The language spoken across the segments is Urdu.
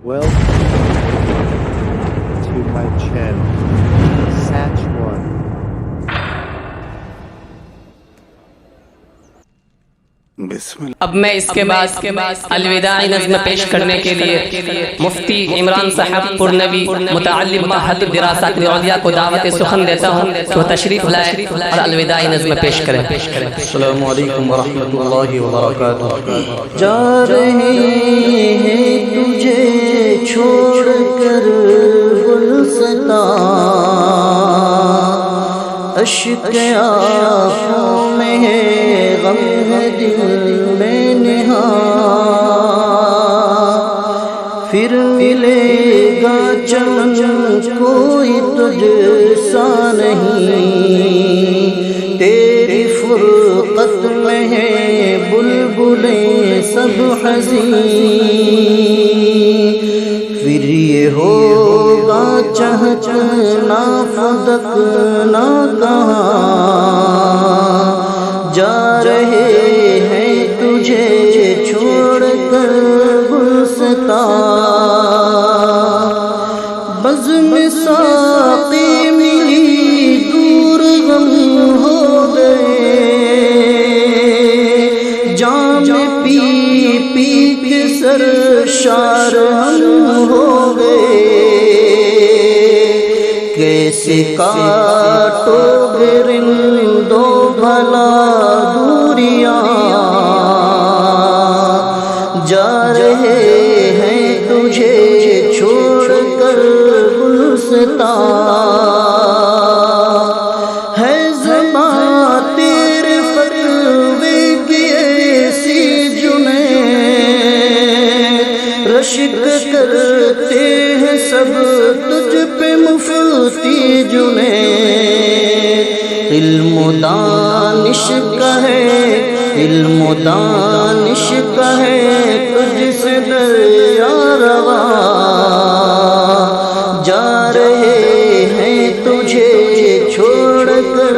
Welcome to my channel, Satch1. اب میں اس کے بعد الوداعی نظم پیش کرنے کے لیے مفتی عمران صاحب پرنوی متعلم معہد الدراسات العلیا کو دعوت سخن دیتا ہوں کہ وہ تشریف لائے اور الوداعی نظم پیش کریں۔ السلام علیکم ورحمۃ اللہ وبرکاتہ۔ جا رہے ہیں تجھے چھوڑ کر گلستان، اشک آنکھوں میں ہے غم ہے دل میں نہاں، پھر ملے گا چمن کوئی تجھ سا نہیں، تیری فرقت میں ہے بلبلیں سب حزین، پھر یہ ہوگا چہچنا فدکنا کہاں، جا رہے ہیں تجھے چھوڑ کر گلستان، بزم ساقی ملی دور غم ہو گئے، جام پی پی کے سرشار ہم ہو گئے، کیسے کاٹو گے رندو بھلا دوریاں، جا رہے ہیں تجھے چھوڑ کر گلستان، ہے زباں تیرے فتوے کی ایسی جنیں، رشک کرتے ہیں سب تجھ پہ مفتی جنیں، علم و دانش کا ہے، علم و دانش کا ہے تجھ سے دریا رواں، جا رہے ہیں تجھے چھوڑ کر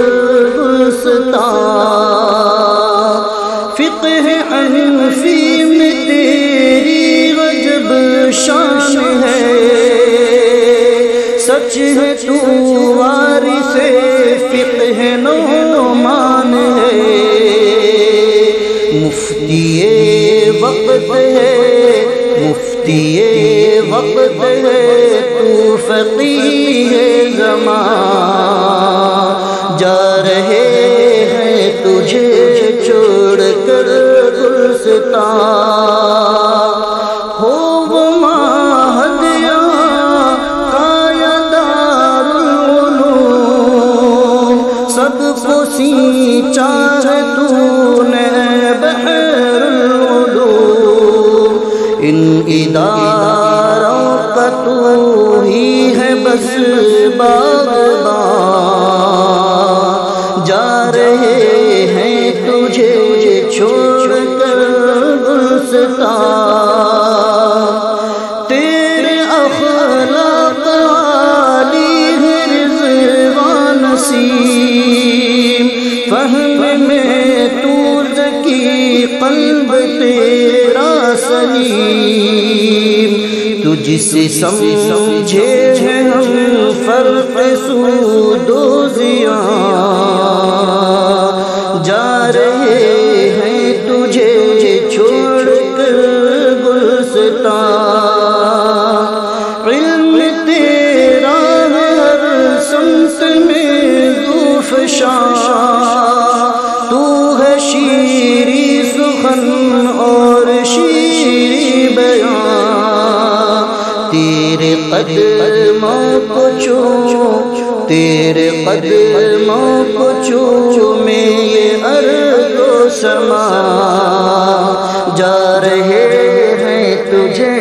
گلستان، فقہ حنفی میں تیری غجب شان ہے، سچ ہے تو وارث فقہ نعمان ہے، مفتی وقت ہے، مفتی وقت ہے تو فقیہ زمان، جا رہے ہیں تجھے چھوڑ کر گلستان، ہو وہ معہد یہاں کا یا دار العلوم، سب کو سینچا ہے تو نے بحر العلوم، ان اداروں کا تو ہی ہے بس باغبان، جا رہے ہیں تجھے چھوڑ کر گلستان، تیرے اخلاق عالی ہے رضوان نسیم، فہم میں تو ذکی قلب تیرا سلیم، تجھ سے سمجھے ہیں ہم فرق سود و زیاں، جا رہے ہیں تجھے چھوڑ کر گلستان، علم تیرا ہر سمت میں ذو فشاں، تو ہے شیریں سخن اور شیریں بیان، تیرے قدموں کو چوم، تیرے قدموں کو چومے یہ ارض و سما، جا رہے ہیں تجھے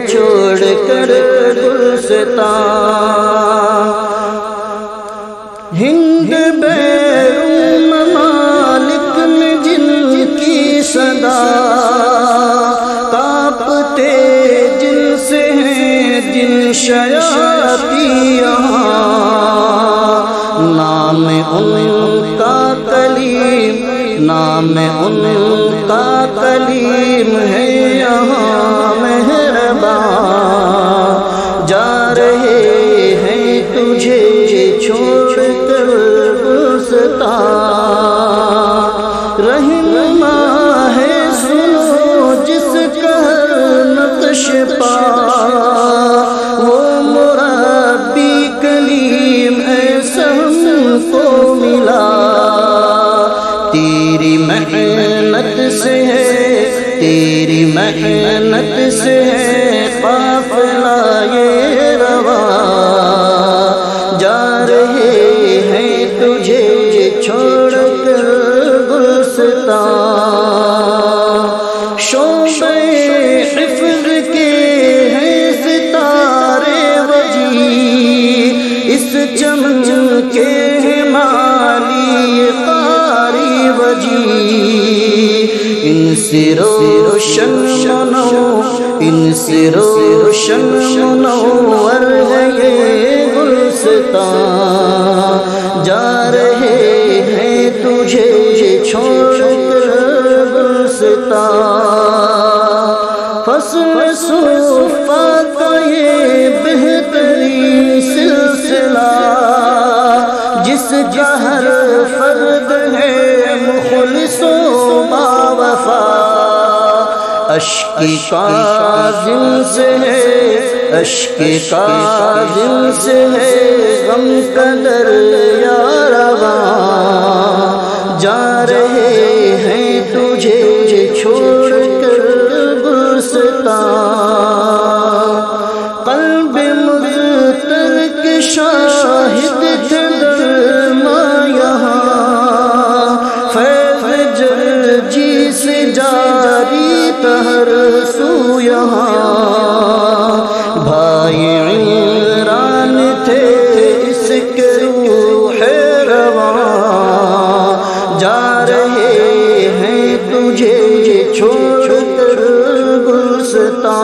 چھوڑ کر گلستان، ہند بیرون ممالک میں جن کی صدا، کانپتے جن سے ہیں جن شیاطیں یہاں، نام ان کا کلیم، نام ان کا کلیم ہے یہاں مہربان، رہنما ہے سنو جس کا ہر نقش پا، وہ مربی کلیم ایسا ہم کو ملا، تیری محنت سے ہے، تیری محنت سے ہے قافلہ یہ رواں، جا رہے ہیں تجھے چھوڑ کر گلستان، شعبہ حفظ کے ہیں ستارے وجی، اس چمن کے ہیں مالی قاری وجی، ان سے روشن منور، ان سے روشن منور ہے یہ گلستان، جا رہے ہیں تجھے چھوڑ کر گلستان، فصل صفا کا یہ بہترین سلسلہ، جس کا ہر فرد ہے مخلص و باوفا، اشک کاظم سے ہے، اشک کاظم سے ہے غم کا دریا رواں، جا رہے ہیں تجھے چھوڑ کر گلستان، قلب مضطر کے شاہد تھے درما یہاں، فیض جرجی سے جاری ہر سو یہاں، بھائی عمران تھے اس کے روح رواں، جا رہے ہیں تجھے چھوڑ کر گلستان،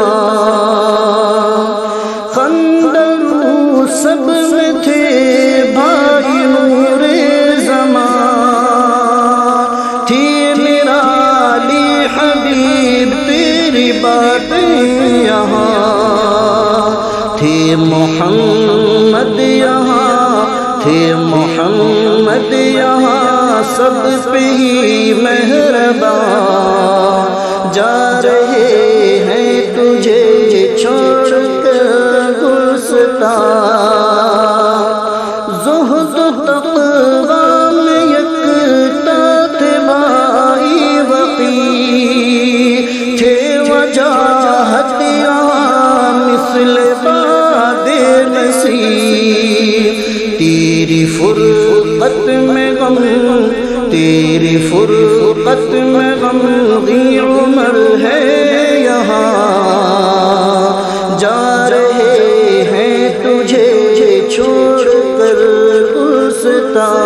خندرو سب میں تھے بھائی نور زمان، تھی نرالی حبیب تیری باتیں یہاں، تھے محمد یہاں، تھے محمد یہاں، سب پہ ہی مہربان، جا رہے ہیں تجھے چھوڑ کر گلستان، زہد و تقویٰ میں یکتا تھے بھائی وقی، تھے وجاہت یہاں مثل باد نسیم، تیری فرقت میں غم، تیری فرقت میں غم غی عمر ہے یہاں، جا رہے ہیں تجھے چھوڑ کر گلستان،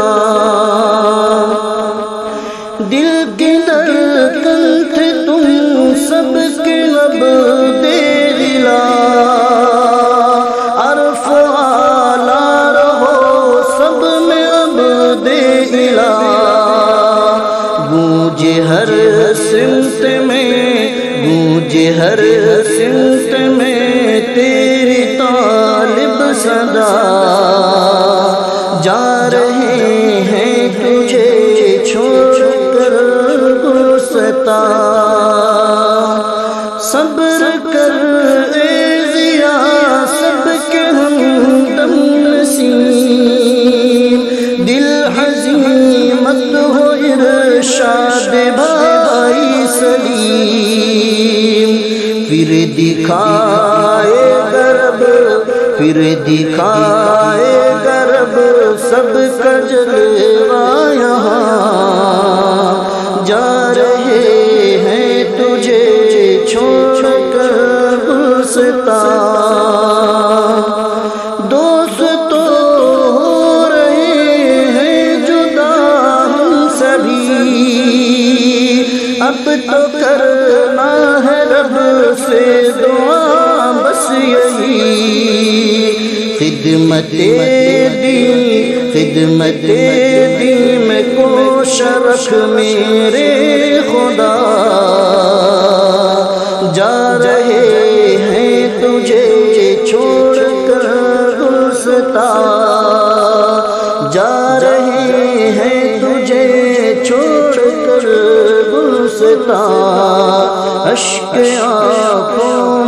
دل کی دھڑکن تھے تم سب کے لب دے گلا، عرف اعلیٰ رہو سب میں اب دے الہ، گونجے ہر سمت میں، گونجے ہر سمت میں تیری طالب صدا، جا رہے ہیں تجھے چھوڑ کر گلستان، صبر کر اے ضیا سب کے ہمدم نسیم، دل حزین مت ہو ارشاد بھائی سلیم، پھر دکھائے غرب، پھر دکھائے غرب سب کا جلوہ یہاں، جا رہے ہیں تجھے چھوڑ کر گلستان، دوست تو ہو رہے ہیں جدا ہم سبھی، اب تو کرنا ہے رب سے دعا بس یہی، خدمت دین میں کوش رکھ میرے خدا، جا رہے ہیں تجھے چھوڑ کر گلستان، جا رہے ہیں تجھے چھوڑ کر اشک آنکھوں